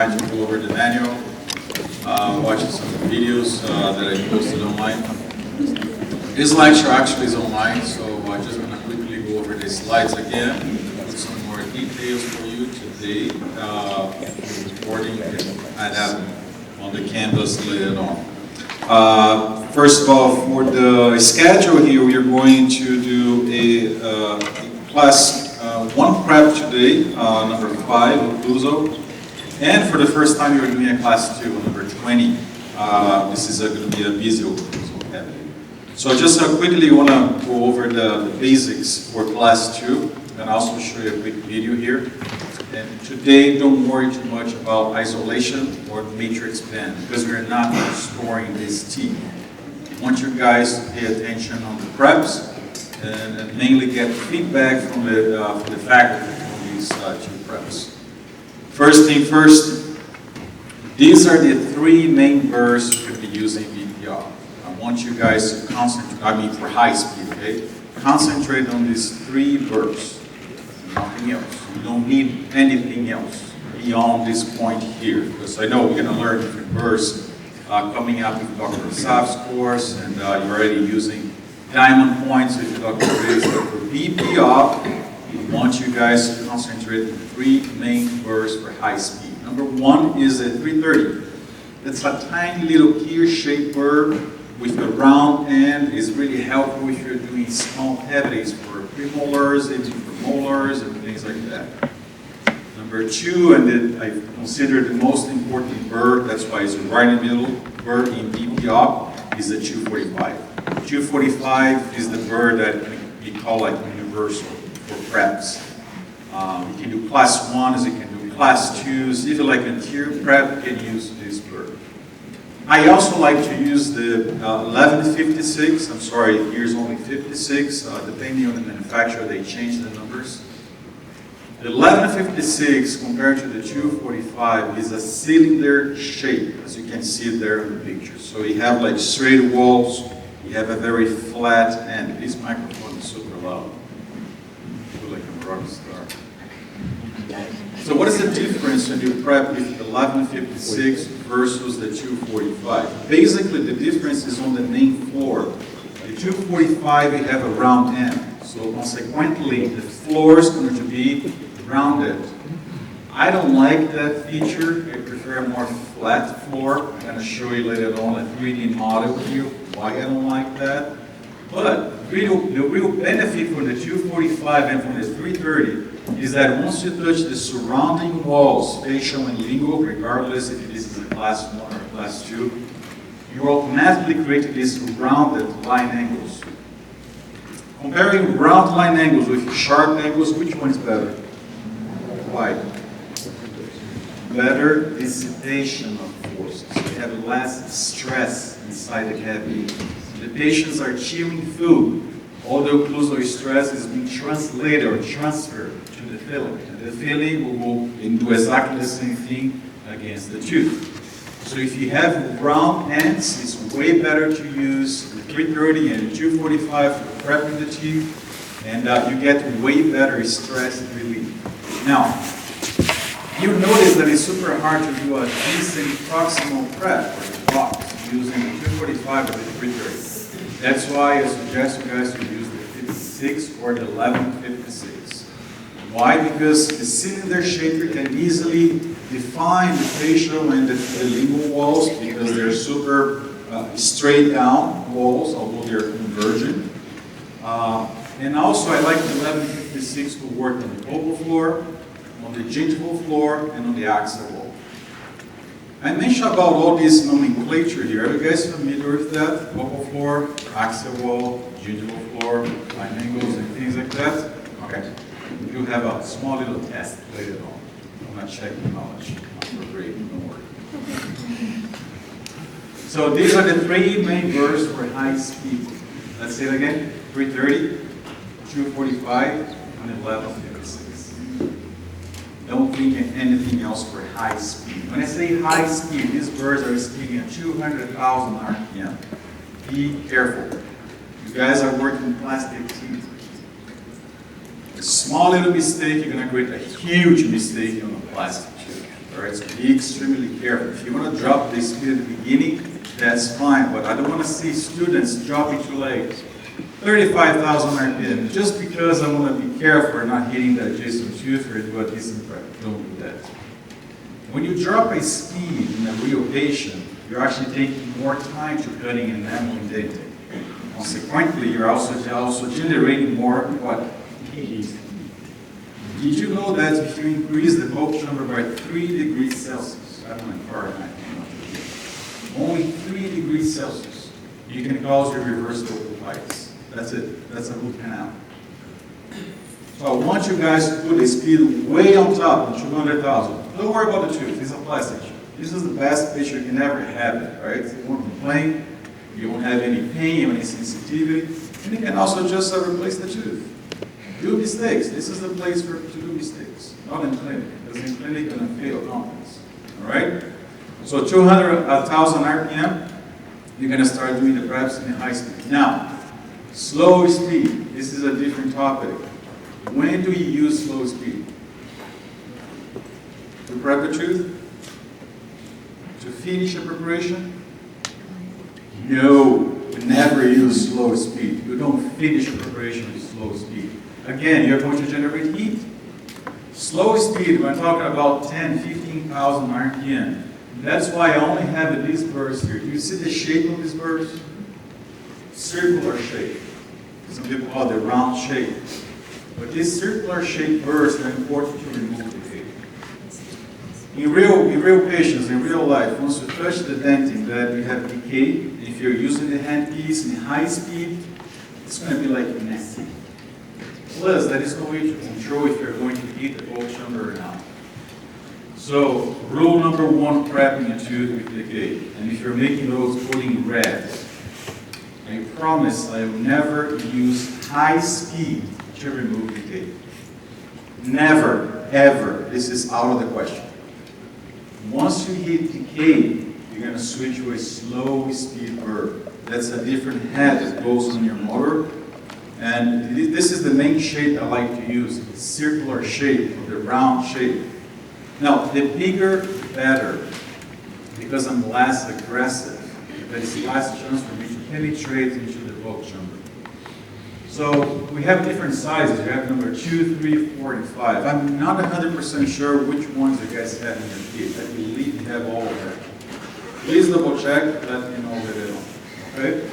To go over the manual, watching some videos that I posted online. This lecture actually is online, so I'm just going to quickly go over the slides again, put some more details for you today. Recording I have on the canvas later on. First of all, for the schedule here, we are going to do a class 1 prep today, number 5, Occluso. And for the first time, you're doing a class 2, number 20. This is going to be a busy occluso cavity. So just quickly want to go over the basics for class 2, and also show you a quick video here. And today, don't worry too much about isolation or matrix bend, because we're not storing this T. I want you guys to pay attention on the preps, and mainly get feedback from the faculty on these 2 preps. First thing first, these are the 3 main burrs you could be using VPR. I want you guys to concentrate, for high speed, okay? Concentrate on these 3 burrs, nothing else. You don't need anything else beyond this point here, because I know we're going to learn different burrs coming up with Dr. Asaf's course, and you're already using diamond points with Dr. Reyes. But for VPR, I want you guys to concentrate on 3 main burrs for high speed. Number 1 is a 330. It's a tiny little gear-shaped burr with a round end. It's really helpful if you're doing small cavities for premolars, even for molars, and things like that. Number 2, and I consider the most important burr, that's why it's right in the middle, burr in VPR, is the 245. 245 is the burr that we call like universal for preps. You can do class 1s, you can do class 2s. If you like a tier prep, you can use this burr. I also like to use the 1156. I'm sorry, here's only 56. Depending on the manufacturer, they change the numbers. The 1156 compared to the 245 is a cylinder shape, as you can see there in the picture. So you have like straight walls, you have a very flat end. This microphone is super loud. Like a rock star. So what is the difference when you prep with the 1156 versus the 245? Basically, the difference is on the main floor. The 245, you have a round end. So consequently, the floor is going to be rounded. I don't like that feature. I prefer a more flat floor. I'm going to show you later on a 3D model here why I don't like that. But the real benefit from the 245 and from the 330 is that once you touch the surrounding walls, facial and lingual, regardless if this is a class 1 or class 2, you automatically create these rounded line angles. Comparing round line angles with sharp angles, which one is better? Why? Better dissipation of forces. You have less stress inside the cavity. The patients are chewing food. All the occlusal stress is being translated or transferred to the filling. And the filling will go and do exactly the same thing against the tooth. So if you have round ends, it's way better to use the 330 and the 245 for prepping the teeth, and you get way better stress relief. Now, you notice that it's super hard to do a decent proximal prep for the box using the 245 or the 330. That's why I suggest you guys to use the 56 or the 1156. Why? Because the cylinder shaper can easily define the facial and the lingual walls because they're super straight down walls, although they're convergent. And also I like the 1156 to work on the vocal floor, on the gingival floor, and on the axial wall. I mentioned about all this nomenclature here. Are you guys familiar with that? Vocal floor, axial wall, gingival floor, line angles, and things like that? Okay. We do have a small little test later on. I'm not checking knowledge. I'm afraid, don't worry. So these are the 3 main burrs for high speed. Let's say it again. 330, 245, and 1156. Don't think of anything else for high speed. When I say high speed, these birds are speeding at 200,000 RPM. Be careful. You guys are working plastic teeth. A small little mistake, you're going to create a huge mistake on the plastic tube. All right, so be extremely careful. If you want to drop the speed at the beginning, that's fine, but I don't want to see students dropping to like 35,000 RPM just because I want to be careful not hitting the adjacent tooth or do a decent prep. Don't do that. When you drop a speed in a real patient, you're actually taking more time to cutting and enameling denting. Consequently, you're also generating more what? Heat. Did you know that if you increase the bulk chamber by 3 degrees Celsius, I don't know in Fahrenheit, only 3 degrees Celsius, you can cause your reversible bites. That's it. That's a root canal. So I want you guys to put a speed way on top of 200,000. Don't worry about the tooth. It's a plastic tooth. This is the best pitch you can ever have it, right? You won't complain. You won't have any pain, any sensitivity. And you can also just replace the tooth. Do mistakes. This is the place to do mistakes. Not in clinic. Because in clinic, you're going to fail confidence. All right? So 200,000 RPM, you're going to start doing the preps in high speed. Now, slow speed. This is a different topic. When do you use slow speed? To prep the tooth? To finish a preparation? No, we never use slow speed. You don't finish a preparation with slow speed. Again, you're going to generate heat. Slow speed, we're talking about 10, 15,000 RPM. That's why I only have this burst here. Do you see the shape of this burst? Circular shape. Some people call it the round shape. But this circular shape bursts are important to remove the tape. In real patients, in real life, once you touch the dentin that you have decay, if you're using the handpiece in high speed, it's going to be like nasty. Plus, that is no way to control if you're going to heat the bulk chamber or not. So, rule number 1, prepping a tooth with decay. And if you're making those putting red, I promise I will never use high speed to remove decay. Never, ever. This is out of the question. Once you hit decay, you're going to switch to a slow speed burr. That's a different head that goes on your motor. And this is the main shape I like to use, the circular shape, or the round shape. Now, the bigger, the better, because I'm less aggressive. There's less chance for me to penetrate into the bulk chamber. So we have different sizes. We have number 2, 3, 4, and 5. I'm not 100% sure which ones you guys have in your kit. I believe you have all of them. Please double check, let me know that they don't. Okay?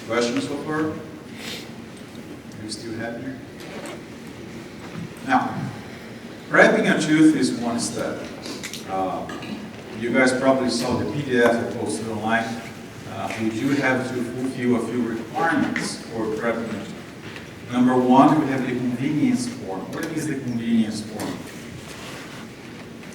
Questions so far? Are you still happy here? Now, prepping a tooth is one step. You guys probably saw the PDF I posted online. We do have to fulfill a few requirements for prepping a tooth. Number 1, we have the convenience form. What is the convenience form?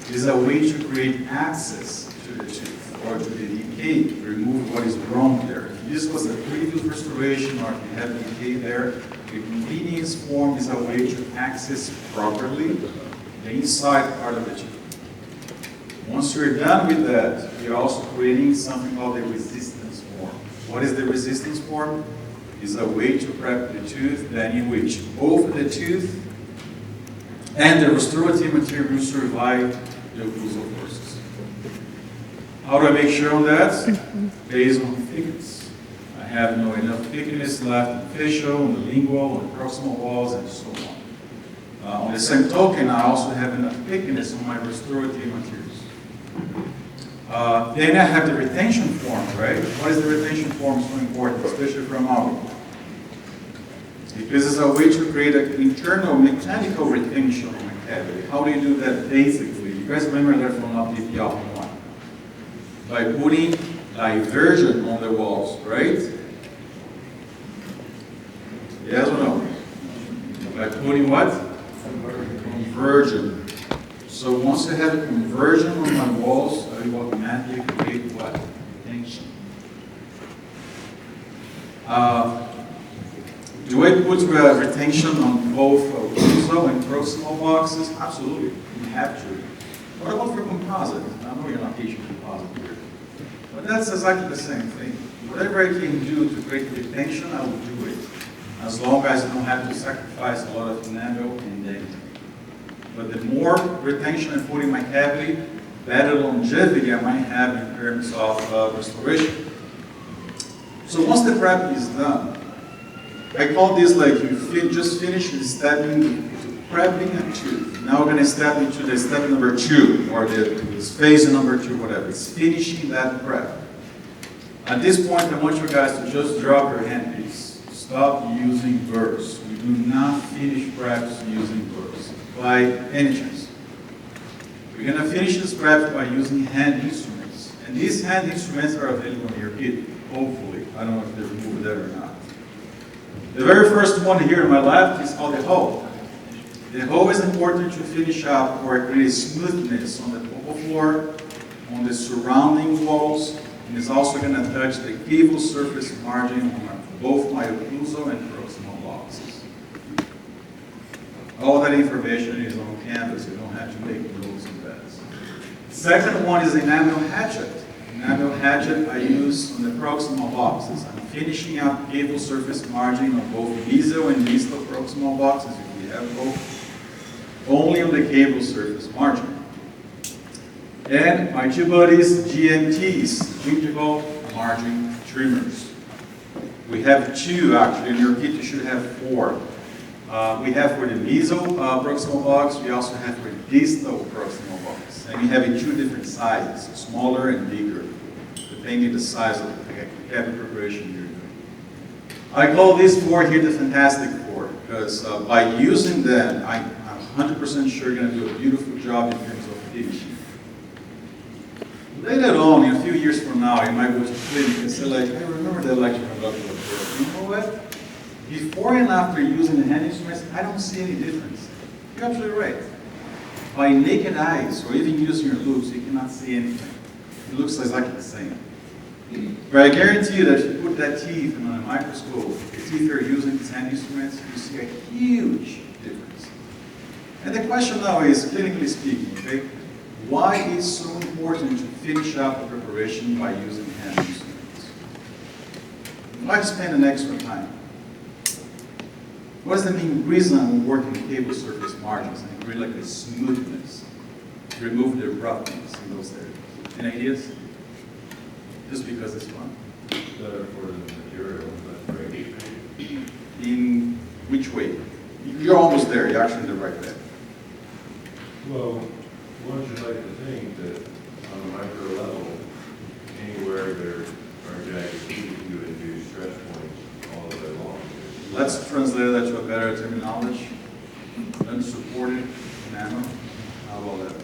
It is a way to create access to the tooth or to the decay, to remove what is wrong there. If this was a previous restoration or if you have decay there, the convenience form is a way to access properly the inside part of the tooth. Once you're done with that, you're also creating something called the resistance form. What is the resistance form? It's a way to prep the tooth that in which both the tooth and the restorative material survive the occlusal forces. How do I make sure on that? Based on thickness. I have enough thickness left in the facial, on the lingual, on the proximal walls, and so on. On the same token, I also have enough thickness on my restorative materials. Then I have the retention form, right? Why is the retention form so important, especially for amalgam? Because it's a way to create an internal mechanical retention on the cavity. How do you do that basically? You guys remember that from LPP Alpha 1. By putting diversion on the walls, right? Yes or no? By putting what? Conversion. So once you have a conversion on my walls, I will automatically create what? Tension. Do I put retention on both occlusal and proximal boxes? Absolutely. You have to. What about for composite? I know you're not teaching composite here. But that's exactly the same thing. Whatever I can do to create retention, I will do it. As long as I don't have to sacrifice a lot of enamel and dentin. but the more retention I put in my cavity, better longevity I might have in terms of restoration. So once the prep is done, I call this like you just finished stepping into prepping a tooth. Now we're going to step into the step number 2, or this phase number 2, whatever. It's finishing that prep. At this point, I want you guys to just drop your hand, please. Stop using burrs. We do not finish preps using burrs by any chance. We're going to finish this prep by using hand instruments. And these hand instruments are available in your kit, hopefully. I don't know if they're removed there or not. The very first one here on my left is called the hoe. The hoe is important to finish up or create smoothness on the vocal floor, on the surrounding walls, and it's also going to touch the cable surface margin on both my occlusal and proximal boxes. All that information is on canvas. You don't have to make notes on that. Second one is enamel hatchet. Enamel hatchet I use on the proximal boxes. I'm finishing up cable surface margin on both mesial and distal proximal boxes if we have both. Only on the cable surface margin. And my two buddies, GMTs, gingival margin trimmers. We have 2 actually, in your kit you should have 4. We have for the mesial proximal box, we also have for the distal proximal box. And we have in 2 different sizes, smaller and bigger, depending the size of the cavity preparation you're doing. I call these 4 here the Fantastic 4, because by using them, I'm 100% sure you're going to do a beautiful job in terms of finishing. Later on, in a few years from now, you might go to clinic and say like, I remember that lecture from Dr. Laporte. You know what? Before and after using the hand instruments, I don't see any difference. You're absolutely right. By naked eyes, or even using your loops, you cannot see anything. It looks exactly the same. But I guarantee you that if you put that teeth in a microscope, the teeth you're using these hand instruments, you see a huge difference. And the question now is, clinically speaking, okay, why is it so important to finish up the preparation by using hand instruments? Why spend an extra time? What is the main reason I'm working cable surface margins and create like a smoothness to remove the roughness in those areas? Any ideas? Just because it's fun. Better for the material, but great. In which way? You're almost there. You're actually in the right way. Well, one should like to think that on a micro level, anywhere there are jagged teeth, you would do stretch points all the way along. Let's translate that to a better terminology. Unsupported enamel. How about that?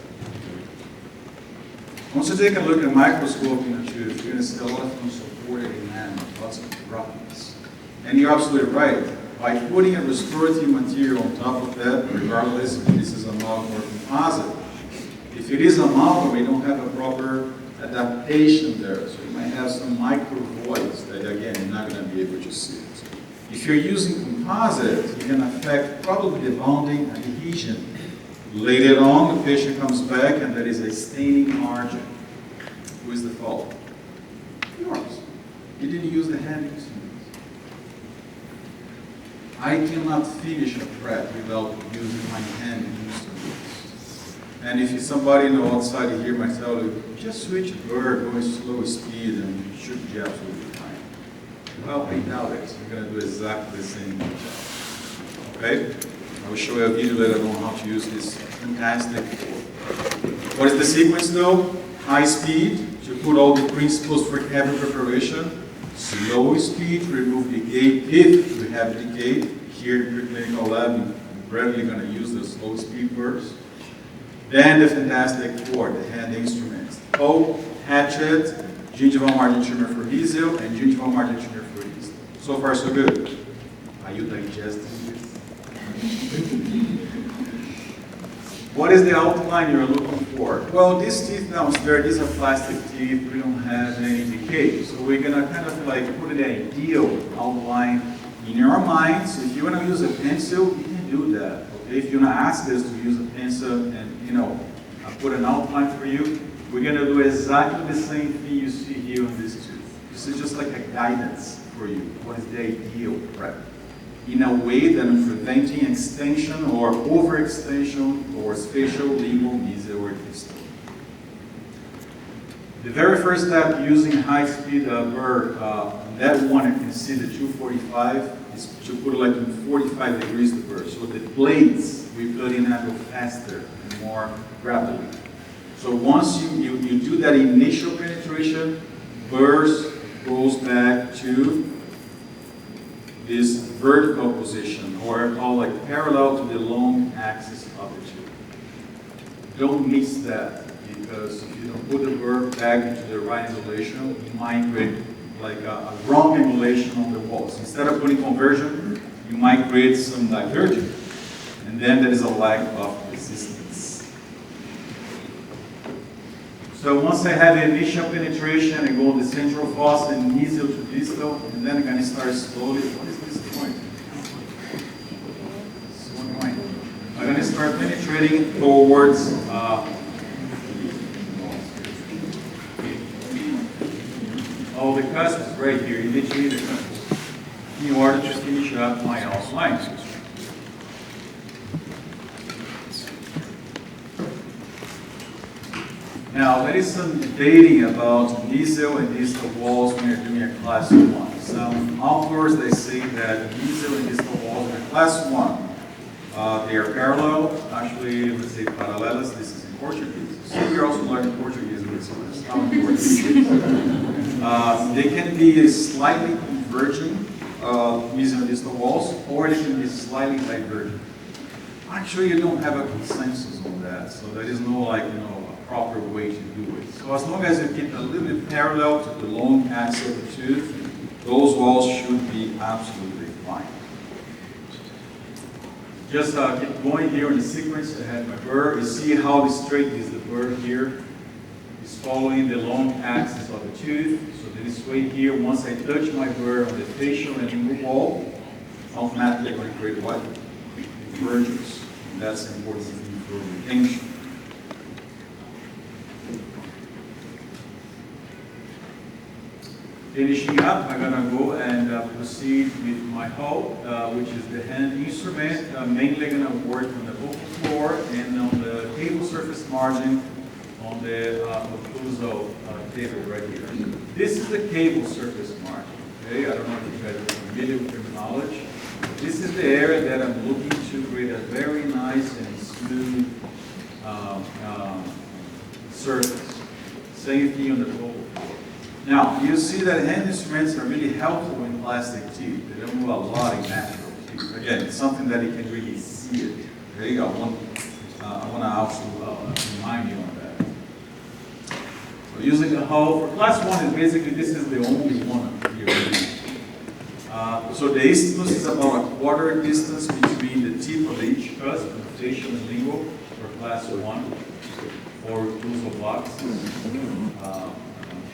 Once you take a look at a microscope in a tooth, you're going to see a lot of unsupported enamel, lots of roughness. And you're absolutely right. By putting a restorative material on top of that, regardless if this is amalgam or composite, if it is amalgam, we don't have a proper adaptation there. So you might have some micro voids that, again, you're not going to be able to see it. If you're using composite, you can affect probably the bonding adhesion. Later on, the patient comes back and there is a staining margin. Who is the fault? Yours. You didn't use the hand instruments. I cannot finish a prep without using my hand instruments. And if somebody outside here might tell you, just switch burr, go at slow speed, and you should be absolutely fine. Well, I doubt it. You're going to do exactly the same job. Okay? I will show you a video later on how to use this fantastic tool. What is the sequence though? High speed to put all the principles for cavity preparation. Slow speed to remove the gate if we have the gate. Here in the preclinical lab, we're rarely going to use the slow speed burst. Then the Fantastic Four, the hand instruments. Hoe, hatchet, gingival margin trimmer for mesial, and gingival margin trimmer for distal. So far, so good. Are you digesting this? What is the outline you're looking for? Well, these teeth downstairs, these are plastic teeth. We don't have any decay. So we're going to kind of like put an ideal outline in your mind. So if you want to use a pencil, you can do that. Okay? If you want to ask us to use a pencil and, put an outline for you, we're going to do exactly the same thing you see here on this tooth. This is just like a guidance for you. What is the ideal prep? in a way that is preventing extension or overextension or spatial, lingual, mesial, or distal. The very first step using high-speed burr, that one you can see the 245 is to put like in 45 degrees the burr. So the blades we put in that go faster and more rapidly. So once you do that initial penetration, burrs goes back to this vertical position, or called like parallel to the long axis of the tube. Don't miss that, because if you don't put the burr back into the right angulation, you might create like a wrong angulation on the walls. Instead of putting conversion, you might create some divergence, and then there is a lack of resistance. So once I have the initial penetration, I go the central fossa and mesial to distal, and then I'm going to start slowly. What is this point? I'm going to start penetrating towards the cusp is right here, initially the cusp, in order to finish up my outline. Now, there is some debating about mesial and distal walls when you're doing a class 1. Some authors, they say that mesial and distal walls in class 1, they are parallel, actually, let's say paralelas. This is in Portuguese. So you're also learning Portuguese with some of this. They can be slightly converging, mesial and distal walls, or they can be slightly divergent. Actually, you don't have a consensus on that, so there is no a proper way to do it. So as long as you keep a little bit parallel to the long axis of the tooth, those walls should be absolutely fine. Just keep going here in the sequence. I have my burr. You see how straight is the burr here. It's following the long axis of the tooth. So this way here, once I touch my burr on the facial and lingual wall, automatically going to create what? Convergence. And that's important for retention. Finishing up, I'm going to go and proceed with my hoe, which is the hand instrument. I'm mainly going to work on the vocal floor and on the cable surface margin on the occlusal table right here. This is the cable surface margin. Okay, I don't know if you guys are familiar with terminology. This is the area that I'm looking to create a very nice and smooth surface. Same thing on the vocal floor. Now, you see that hand instruments are really helpful in plastic teeth. They don't move a lot in natural teeth. Again, it's something that you can really see it. Okay, I want to also remind you on that. So using the hoe, for class 1 is basically, this is the only one here. So the isthmus is about a quarter distance between the tip of each cusp, facial and lingual, for class 1, or occlusal blocks.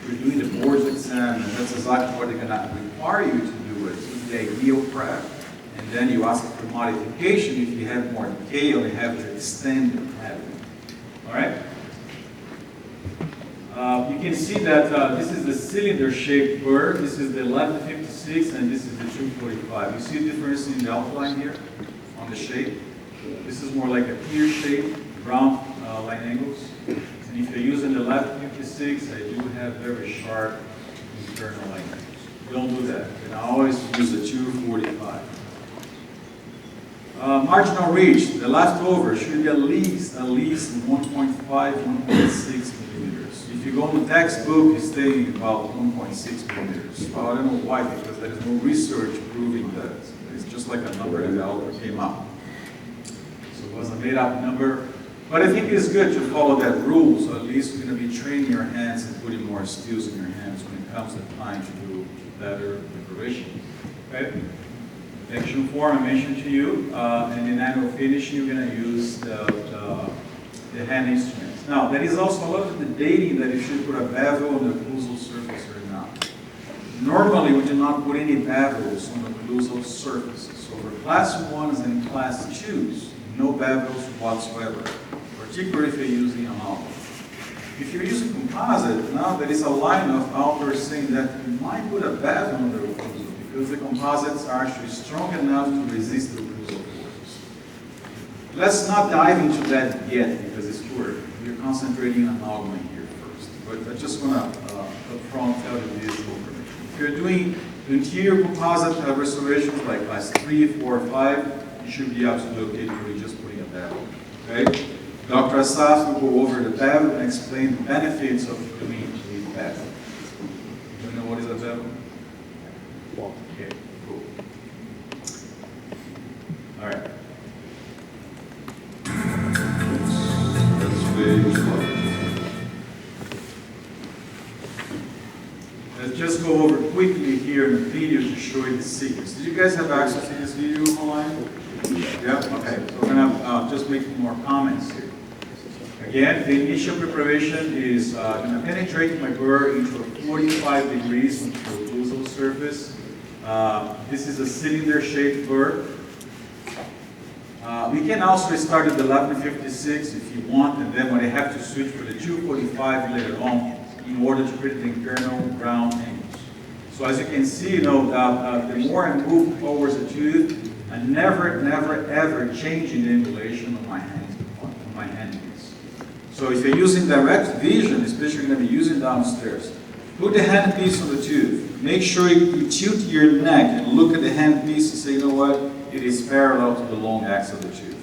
If you're doing the boards exam, and that's exactly what they're going to require you to do it. So the ideal prep, and then you ask for modification if you have more decay or you have to extend the cavity. All right? You can see that this is the cylinder-shaped burr. This is the 1156, and this is the 245. You see a difference in the outline here on the shape? This is more like a pear shape, round line angles. And if you're using the 1156, I do have very sharp internal line angles. Don't do that. And I always use the 245. Marginal reach, the leftover should be at least 1.5, 1.6 millimeters. If you go in the textbook, it's saying about 1.6 millimeters. Well, I don't know why, because there is no research proving that. It's just like a number that the author came up. So it was a made-up number. But I think it's good to follow that rule, so at least you're going to be training your hands and putting more skills in your hands when it comes to time to do better preparation. Okay? Action 4 I mentioned to you, and in annual finish you're going to use the hand instruments. Now, there is also a lot of debating that you should put a bevel on the occlusal surface or not. Normally, we do not put any bevels on the occlusal surfaces. So for class 1s and class 2s, no bevels whatsoever, particularly if you're using a model. If you're using composite, now there is a line of authors saying that you might put a bevel on the occlusal because the composites are actually strong enough to resist the occlusal forces. Let's not dive into that yet, because it's we're concentrating on amalgam here first. But I just want to upfront tell you this information. If you're doing interior composite restorations like class 3, 4, 5, you should be absolutely okay for just putting a bevel. Okay? Dr. Asaf will go over the bevel and explain the benefits of doing a bevel. Do you know what is a bevel? Okay, cool. All right. Let's switch. Let's just go over quickly here in the video to show you the sequence. Did you guys have access to this video online? Yeah? Okay, so we're going to just make more comments here. Again, the initial preparation is going to penetrate my burr into a 45 degrees onto the occlusal surface. This is a cylinder-shaped burr. We can also start at the 1156 if you want, and then when I have to switch for the 245 later on in order to create the internal round angles. So as you can see, the more I move towards the tooth, I'm never, ever changing the angulation of my handpiece. So if you're using direct vision, especially you're going to be using downstairs, put the handpiece on the tooth. Make sure you tilt your neck and look at the handpiece and say, you know what, it is parallel to the long axis of the tooth.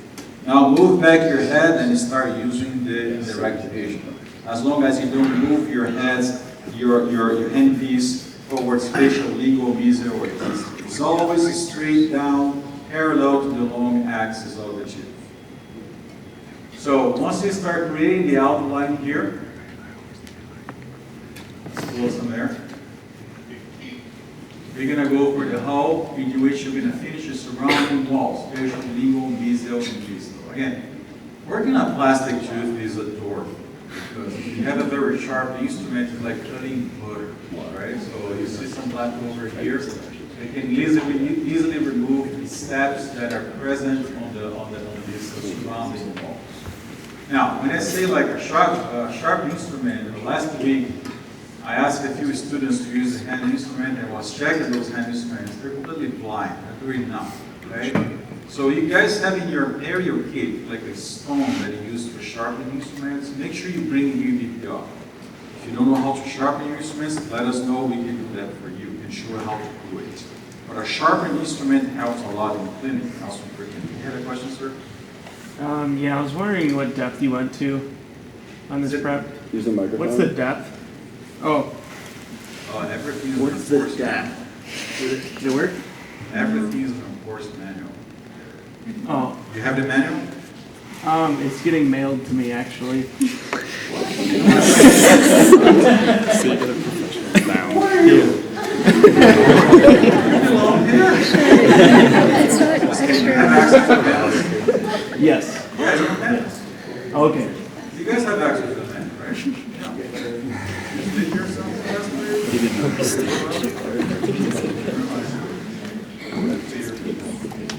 Now move back your head and start using the direct vision. As long as you don't move your heads, your handpiece towards facial, lingual, mesial, or distal. It's always straight down, parallel to the long axis of the tooth. So once you start creating the outline here, close them there. We're going to go for the hole into which you're going to finish the surrounding walls, facial, lingual, mesial, and distal. Again, working on plastic tooth is a torture because you have a very sharp instrument, it's like cutting butter, right? So you see some black over here. You can easily remove the steps that are present on this surrounding wall. Now, when I say like a sharp instrument, last week I asked a few students to use a hand instrument and was checking those hand instruments. They're completely blind. They're doing nothing. Okay? So you guys have in your area kit like a stone that you use for sharpening instruments. Make sure you bring a UVPR. If you don't know how to sharpen your instruments, let us know. We can do that for you and show how to do it. But a sharpened instrument helps a lot in the clinic. Also, you had a question, sir? Yeah, I was wondering what depth you went to on this prep. Use the microphone. What's the depth? Oh, Everything is What's an the enforced depth? manual. did it work? Everything is an enforced manual. Oh, You have the manual? it's getting mailed to me actually. Yes. Yeah, you have. Okay. You guys have access to the manual, right? Yeah. Did yourself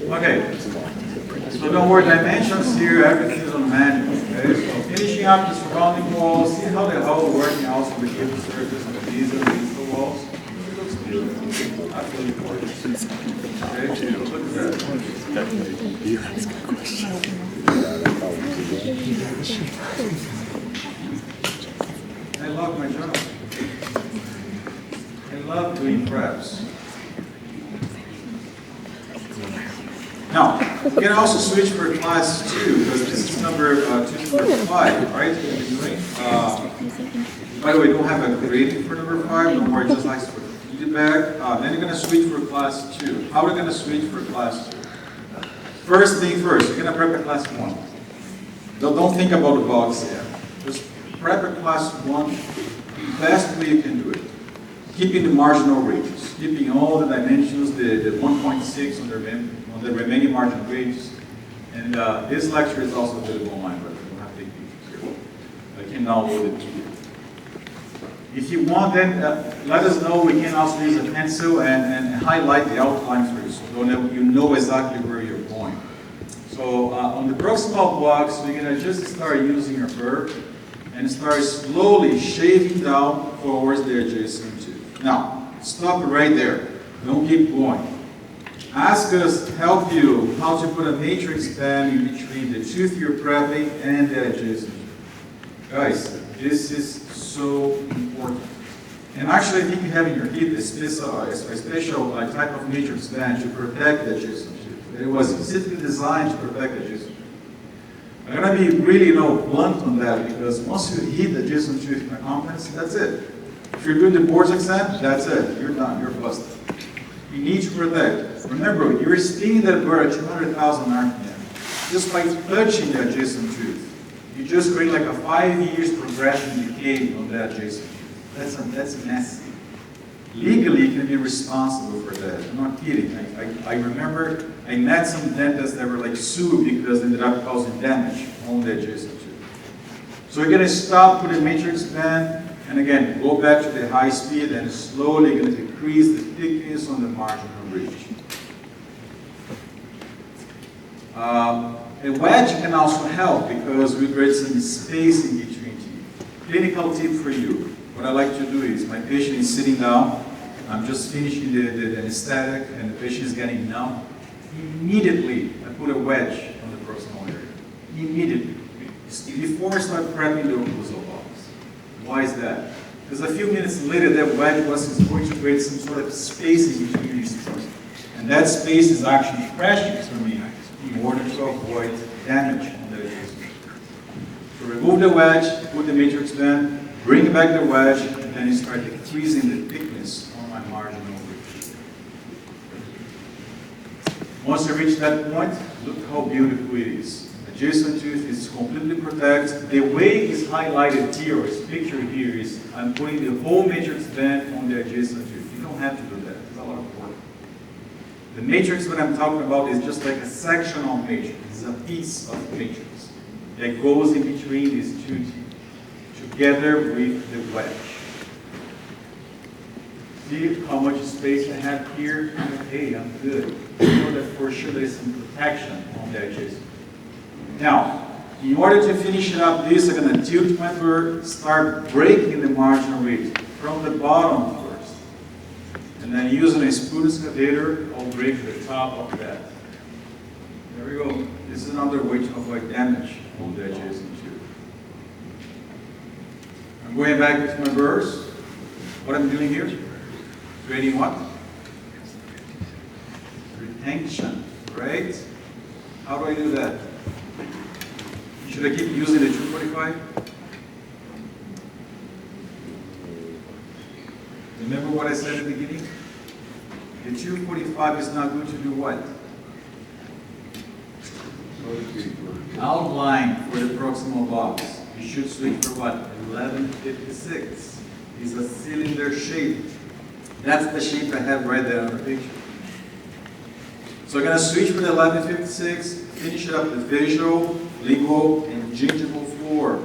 Okay. So don't worry, dimensions here, everything is on the manual. Okay? So finishing up the surrounding walls, see how the hole working also with the surface and these are walls. It looks good. Absolutely gorgeous. Okay? Look at that. You ask a question. I love my job. I love doing preps. Now, you can also switch for class 2, because this is number 2.5, right? By the way, don't have a grading for number 5, don't worry, just like for feedback. Then you're going to switch for class 2. How are we going to switch for class 2? First thing first, you're going to prep a class 1. Don't think about the box yet. Just prep a class 1 the best way you can do it. Keeping the marginal ranges, keeping all the dimensions, the 1.6 on the remaining marginal ranges. And this lecture is also available online, but you don't have to take pictures here. I can download it to you. If you want, then let us know. We can also use a pencil and highlight the outline for you, so you know exactly where you're going. So on the proximal blocks, we're going to just start using our burr and start slowly shaving down towards the adjacent tooth. Now, stop right there. Don't keep going. Ask us to help you how to put a matrix band in between the tooth you're prepping and the adjacent tooth. Guys, this is so important. And actually, I think you have in your kit a special type of matrix band to protect the adjacent tooth. It was specifically designed to protect the adjacent tooth. I'm going to be really blunt on that because once you hit the adjacent tooth in a conference, that's it. If you're doing the boards exam, that's it. You're done. You're busted. You need to protect. Remember, you're spinning that bird at 200,000 RPM. Just by touching the adjacent tooth, you just create like a 5 years progression decay on that adjacent tooth. That's messy. Legally, you can be responsible for that. I'm not kidding. I remember I met some dentists that were like sued because they ended up causing damage on the adjacent tooth. So we're going to stop with the matrix band. And again, go back to the high speed and slowly going to decrease the thickness on the marginal ridge. A wedge can also help because we create some space in between teeth. Clinical tip for you. What I like to do is my patient is sitting down. I'm just finishing the anesthetic and the patient is getting numb. Immediately, I put a wedge on the proximal area. Immediately. Before I start prepping the occlusal box. Why is that? Because a few minutes later, that wedge was going to create some sort of space in between these teeth. And that space is actually precious for me in order to avoid damage on the adjacent. So remove the wedge, put the matrix band, bring back the wedge, and then you start decreasing the thickness on my marginal ridge. Once you reach that point, look how beautiful it is. Adjacent tooth is completely protected. The way it's highlighted here, or it's pictured here, is I'm putting the whole matrix band on the adjacent tooth. You don't have to do that. It's a lot of work. The matrix that I'm talking about is just like a sectional matrix. It's a piece of matrix that goes in between these two teeth, together with the wedge. See how much space I have here? Okay, I'm good. You know that for sure there's some protection on the edges. Now, in order to finish it up this, I'm going to tilt my bird, start breaking the marginal ridge from the bottom first. And then using a spoon excavator, I'll break the top of that. There we go. This is another way to avoid damage on the adjacent tooth. I'm going back with my burrs. What I'm doing here? Creating what? Retention, right? How do I do that? Should I keep using the 245? Remember what I said at the beginning? The 245 is not good to do what? Outline for the proximal box. You should switch for what? 1156. It's a cylinder shape. That's the shape I have right there on the picture. So I'm going to switch for the 1156, finish it up with facial, lingual, and gingival floor.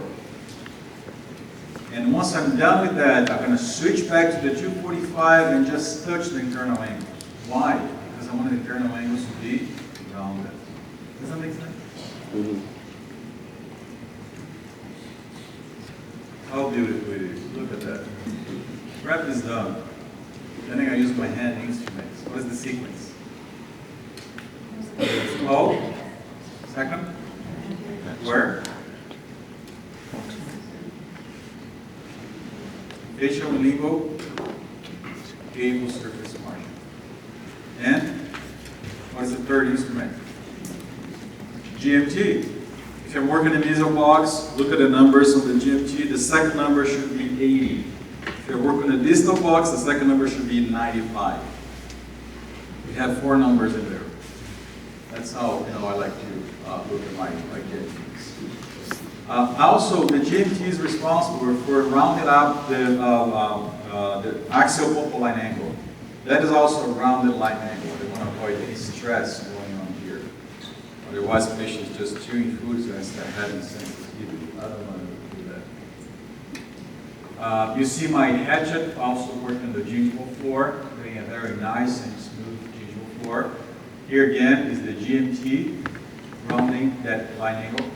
And once I'm done with that, I'm going to switch back to the 245 and just touch the internal angle. Why? Because I want the internal angles to be rounded. Does that make sense? Mm-hmm. How beautiful it is. Look at that. Prep is done. Then I'm going to use my hand instruments. What is the sequence? Oh, second. Where? Facial and lingual, gable surface margin. And what is the third instrument? GMT. If you're working in nasal box, look at the numbers of the GMT. The second number should be 80. If you're working in the distal box, the second number should be 95. We have 4 numbers in there. That's how I like to look at my GMTs. Also, the GMT is responsible for rounding up the axial pulpal line angle. That is also a rounded line angle. They want to avoid any stress going on here. Otherwise, the patient is just chewing foods and start having sensitivity. I don't want to do that. You see my hatchet also working on the gingival floor, creating a very nice and smooth gingival floor. Here again is the GMT, rounding that line angle.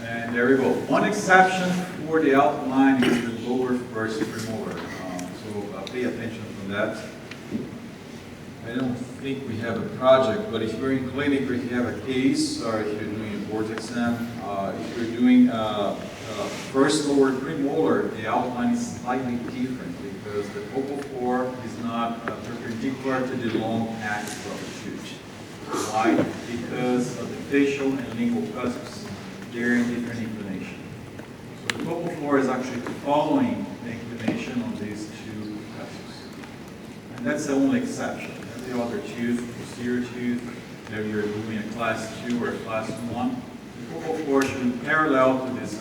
And there we go. One exception for the outline is the lower versus premolar. So pay attention to that. I don't think we have a project, but if you're in clinic or if you have a case, or if you're doing a board exam, if you're doing first lower premolar, the outline is slightly different because the vocal core is not perpendicular to the long axis of the tooth. Why? Because of the facial and lingual cusps, they're in different inclination. So the vocal floor is actually following the inclination on these two cusps. And that's the only exception. The other tooth, posterior tooth, if you're doing a class 2 or a class 1, the vocal floor should be parallel to this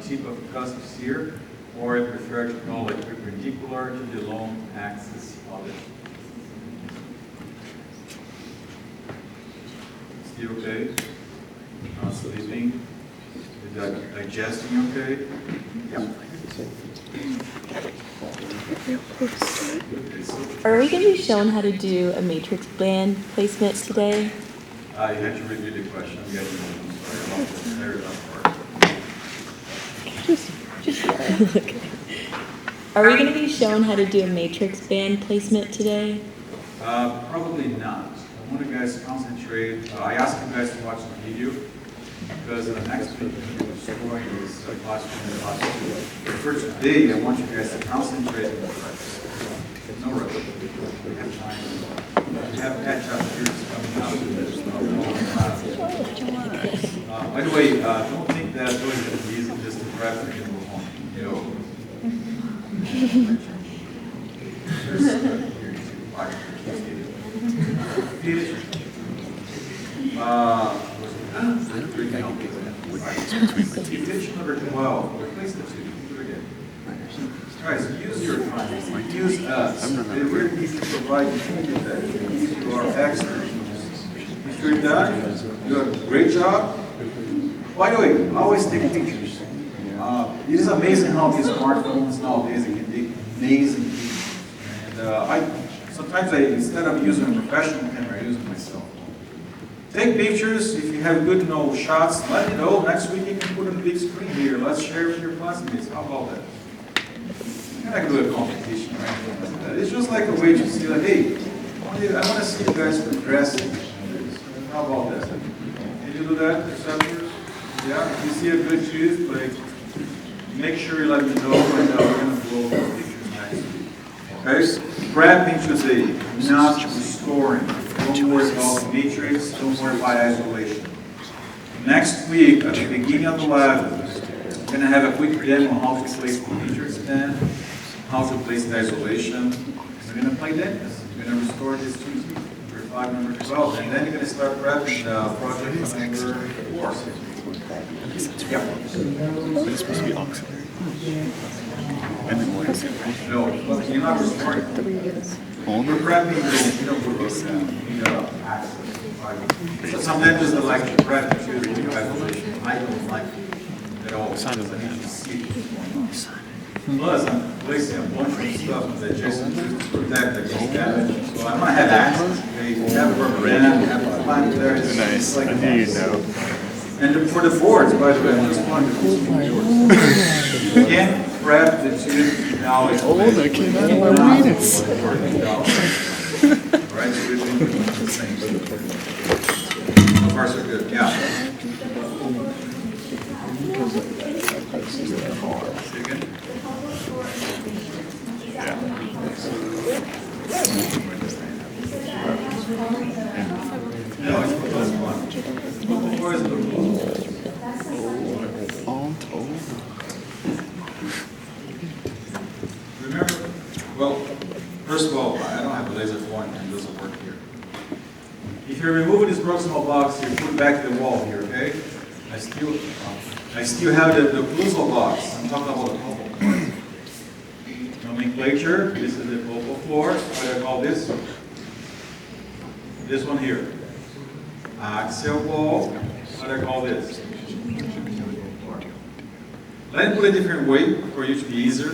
tip of cusps here, or I prefer to call it perpendicular to the long axis of it. Still okay? Not sleeping? Is that digesting okay? Yeah. Are we going to be shown how to do a matrix band placement today? You had to repeat the question. I'm sorry about the very last part. Okay. Are we going to be shown how to do a matrix band placement today? Probably not. I want you guys to concentrate. I asked you guys to watch the video because next week we're storing this class 1 and class 2. For today, I want you guys to concentrate on the practice. No rush. We have time. We have catch-up periods coming out of this. By the way, don't think that doing it is easy just to prep and go home. You know. Page number 12, replace the 2. Do it again. Guys, use your time. Use us. We're easy to provide you that to our experts. If you're done, you have a great job. By the way, always take pictures. It is amazing how these smartphones nowadays can take amazing pictures. And sometimes instead of using a professional camera, I use my cell phone. Take pictures. If you have good shots, let me know. Next week you can put on the big screen here. Let's share with your classmates. How about that? You're not going to do a competition or anything like that. It's just like a way to see like, hey, I want to see you guys progressing. How about that? Can you do that, receptors? Yeah? If you see a good tooth, like, make sure you let me know, and we're going to blow the pictures next week. Okay? Prepping today, not restoring. Don't worry about the matrix, don't worry about isolation. Next week, at the beginning of the lab, we're going to have a quick demo on how to place the matrix band, how to place the isolation. We're going to play dentist. We're going to restore this tooth for 5 number 12, and then you're going to start prepping the project number 4. Yeah. It's supposed to be auxiliary. And then what is it? No, you're not restoring. Only? We're prepping the access. So some dentists that like to prep to the isolation. I don't like it at all. Because I need to see it. Plus, I'm placing a bunch of stuff that just to protect against damage. So I want to have access. Okay, you have a rubber band, you have a plant there. It's Nice. like I knew you'd know. And for the boards, by the way, I'm just wanting to do some boards. You can't prep the tooth now. Oh, that came out of my readings. Right, so we've been doing the same. So far, so good. Yeah. Say again? No, it's plus 1. Where is the All told. Remember, well, first of all, I don't have a laser point and it doesn't work here. If you're removing this proximal box, you put it back to the wall here, okay? I still have the occlusal box. I'm talking about the vocal cord. Nomenclature, this is the vocal floor. What do I call this? This one here. Axial wall. What do I call this? Let me put it a different way for you to be easier.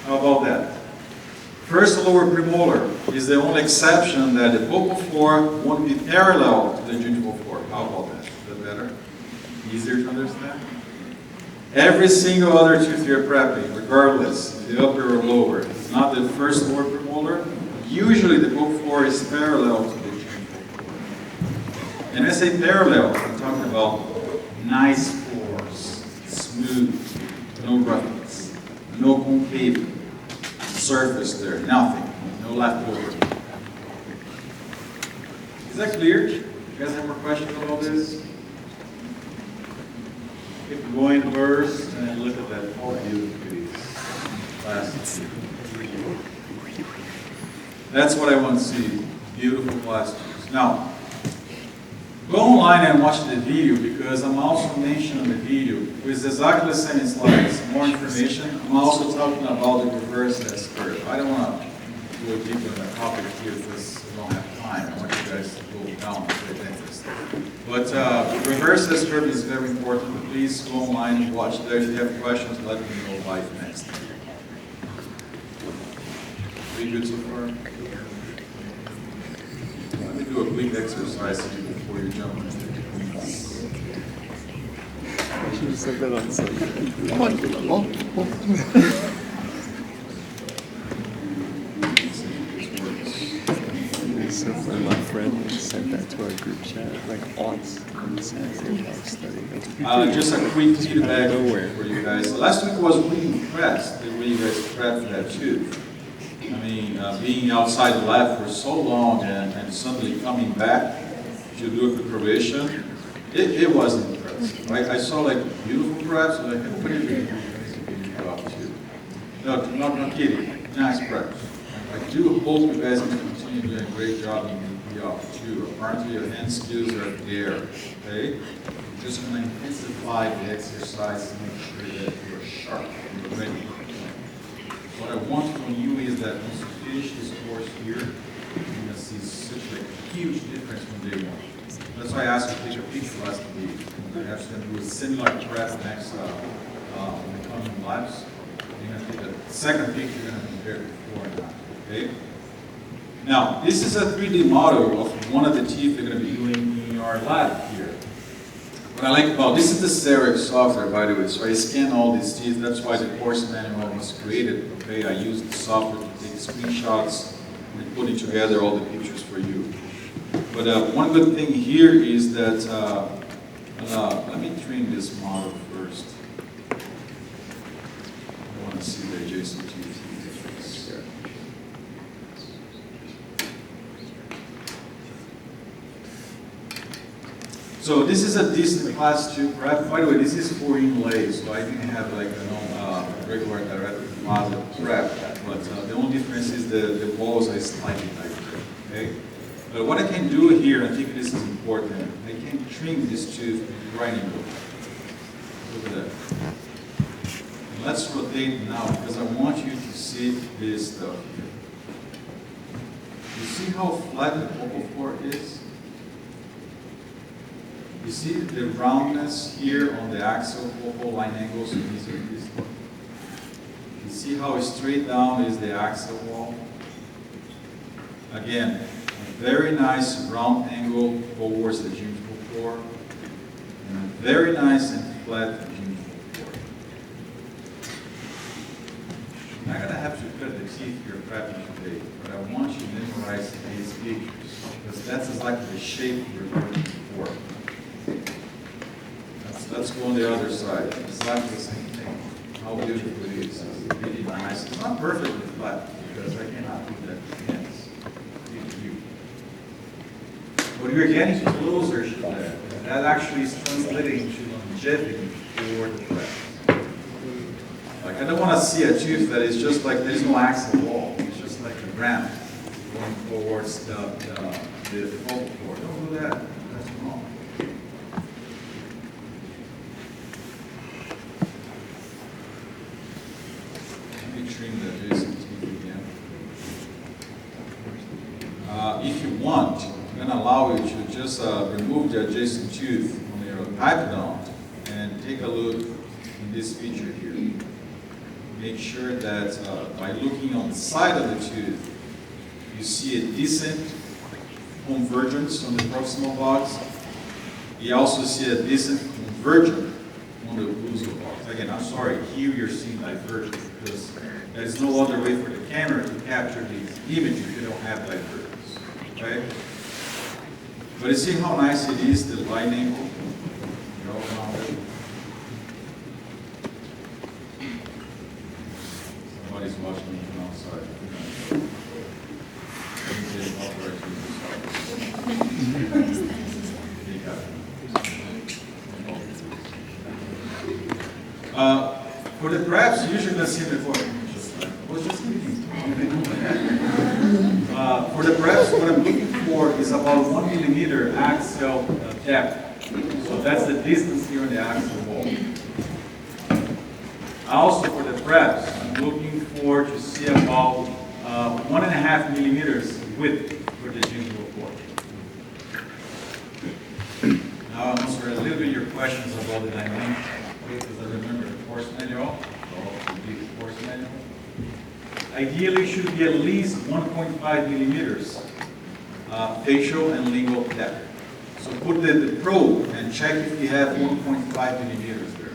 How about that? First lower premolar is the only exception that the vocal floor won't be parallel to the gingival floor. How about that? Is that better? Easier to understand? Every single other tooth you're prepping, regardless, the upper or lower, it's not the first lower premolar. Usually the book 4 is parallel to the June 4. And I say parallel, I'm talking about nice pores, smooth, no roughness, no concave surface there, nothing, no leftover. Is that clear? You guys have more questions about this? Keep going first and look at that whole beautiful plastic. That's what I want to see, beautiful plastics. Now, go online and watch the video because I'm also mentioning the video with exactly the same slides, more information. I'm also talking about the reverse S-curve. I don't want to go deep in the topic here because we don't have time. I want you guys to go down to the dentist. But reverse S-curve is very important. Please go online and watch there. If you have questions, let me know live next. Are you good so far? Let me do a quick exercise here before you jump into the I should have said that on Sunday. So when my friend sent that to our group chat, like aunts and says they were studying. Just a quick feedback for you guys. Last week I was really impressed the way you guys prepped that tooth. I mean, being outside the lab for so long and suddenly coming back to do a preparation, it was impressive. I saw like beautiful preps, and I can put it in too. No, not kidding. Nice preps. I do hope you guys can continue doing a great job in the op too. Apparently your hand skills are there. Okay? I'm just going to intensify the exercise to make sure that you're sharp and you're ready. What I want from you is that once you finish this course here, you're going to see such a huge difference from day one. That's why I asked you to take a picture last week. I asked you to do a similar prep next in the coming labs. You're going to take a second picture, you're going to compare before and after. Okay? Now, this is a 3D model of one of the teeth they're going to be doing in our lab here. What I like about this is the CEREC software, by the way. So I scan all these teeth. That's why the course manual was created. Okay, I use the software to take screenshots and putting together all the pictures for you. But one good thing here is that let me trim this model first. I want to see the adjacent teeth. So this is a decent class 2 prep. By the way, this is for inlay, so I didn't have like a regular direct deposit prep. But the only difference is the walls are slightly tighter. Okay. But what I can do here, I think this is important. I can trim this tooth with grinding board. Look at that. And let's rotate now because I want you to see this stuff here. You see how flat the vocal cord is? You see the roundness here on the axial vocal line angles? You see how straight down is the axial wall? Again, a very nice round angle towards the gingival core, and a very nice and flat gingival core. I'm not going to have to cut the teeth here prepping today, but I want you to memorize these pictures, because that's exactly the shape we're looking for. Let's go on the other side. Exactly the same thing. How beautiful it is. It's really nice. It's not perfectly flat because I cannot do that with hands. But we're getting closer to that. That actually is translating to longevity for the breath. Like I don't want to see a tooth that is just like there's no axial wall. It's just like a ramp going towards the vocal cord. Don't do that. That's wrong. Trim the adjacent teeth again. If you want, I'm going to allow you to just remove the adjacent tooth on your typodont and take a look in this feature here. Make sure that by looking on the side of the tooth, you see a decent convergence on the proximal box. You also see a decent convergent on the Wuzo box. Again, I'm sorry, here you're seeing divergence because there's no other way for the camera to capture the image if you don't have divergence, okay? But you see how nice it is, the line angle? You all found it? Somebody's watching me from outside. For the preps, you usually see before. For the preps, what I'm looking for is about 1 millimeter axial depth. So that's the distance here on the axial wall. Also for the preps, I'm looking for to see about 1.5 millimeters width for the gingival cord. Now I'll answer a little bit your questions about the dynamic, because I remember the course manual. The course manual. Ideally, it should be at least 1.5 millimeters facial and lingual depth. So put the probe and check if you have 1.5 millimeters there.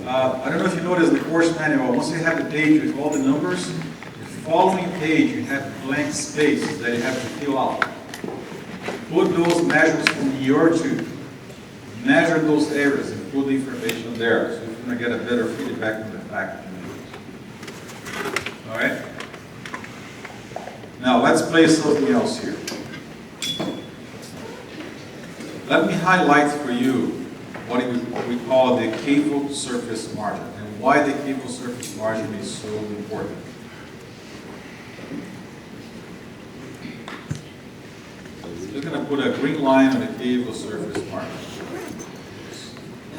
I don't know if you noticed the course manual. Once you have the page with all the numbers, the following page you have blank spaces that you have to fill out. Put those measurements from your tube. Measure those areas and put the information there, so you're going to get a better feedback from the faculty. All right? Now let's play something else here. Let me highlight for you what we call the caval surface margin and why the caval surface margin is so important. We're going to put a green line on the caval surface margin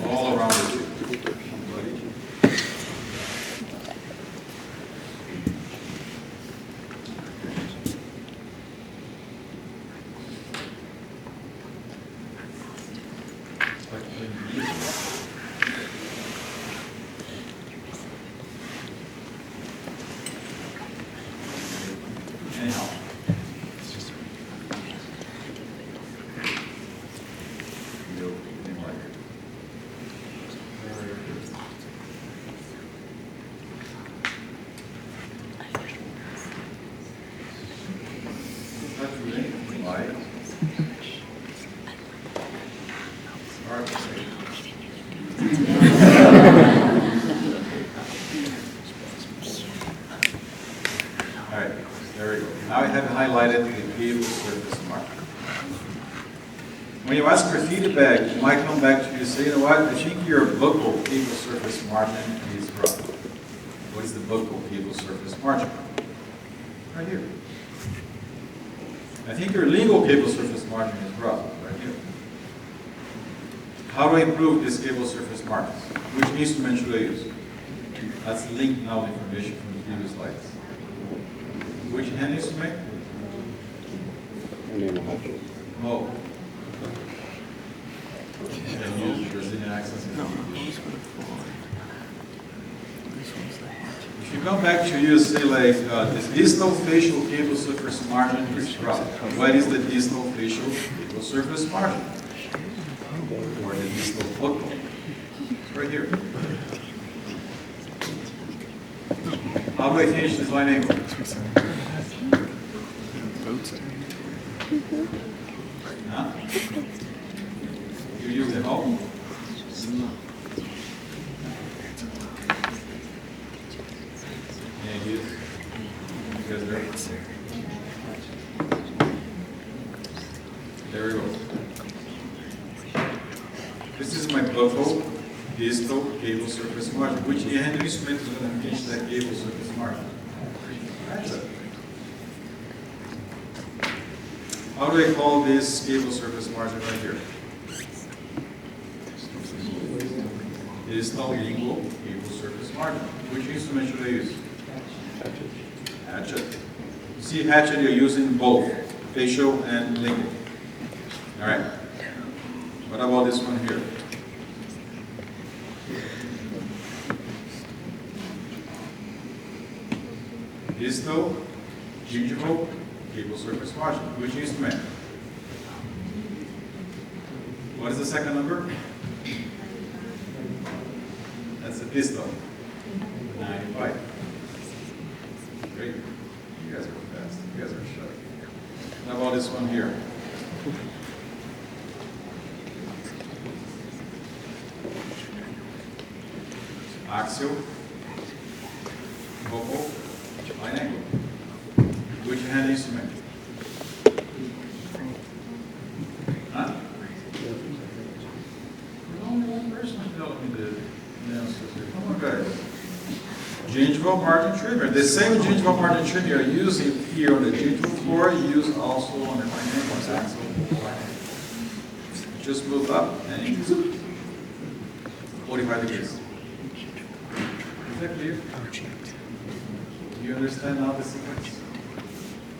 all around the tube. Anyhow. All right, there we go. Now I have highlighted the caval surface margin. When you ask for feedback, you might come back to you and say, you know what, I think your buccal caval surface margin is rough. What is the buccal caval surface margin? Right here. I think your lingual caval surface margin is rough, right here. How do I improve this caval surface margin? Which instrument should I use? That's linked now information from the previous slides. Which hand instrument? Oh. Can you use Brazilian accents? If you come back to you say like this distal facial caval surface margin is rough. What is the distal facial caval surface margin? Or the distal buccal? It's right here. How do I finish this line angle? Huh? You use the hole? Yeah, you use. You guys there? There we go. This is my buccal distal caval surface margin. Which hand instrument is going to finish that caval surface margin? That's it. How do I call this caval surface margin right here? Distal lingual caval surface margin. Which instrument should I use? Hatchet. You see hatchet, you're using both facial and lingual. All right. What about this one here? Distal gingival caval surface margin. Which instrument? What is the second number? pistol. 95. Great. You guys are fast. You guys are sharp. How about this one here? Axial. Vocal. Line angle. Which hand instrument? Huh? There's only one person telling me the answers here. Come on, guys. Gingival Martin Trigger. The same gingival Martin Trigger you're using here on the gingival floor, you use also on the line angle axle. Just move up and increase 45 degrees. Is that clear? Do you understand now the sequence?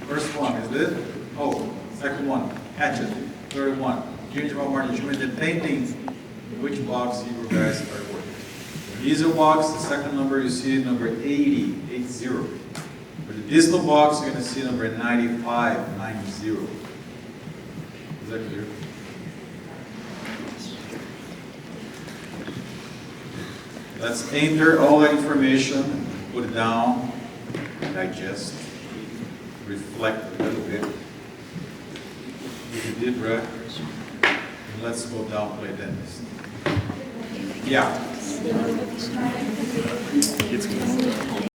First one is this. Oh, second one, hatchet. Third one, gingival Martin Trigger, depending which box you guys are working. Easy box, the second number you see number 80. For the distal box, you're going to see number 95, 90. Is that clear? Let's enter all the information, put it down, digest, reflect a little bit. Take a deep breath, and let's go down play dentist. Yeah. It's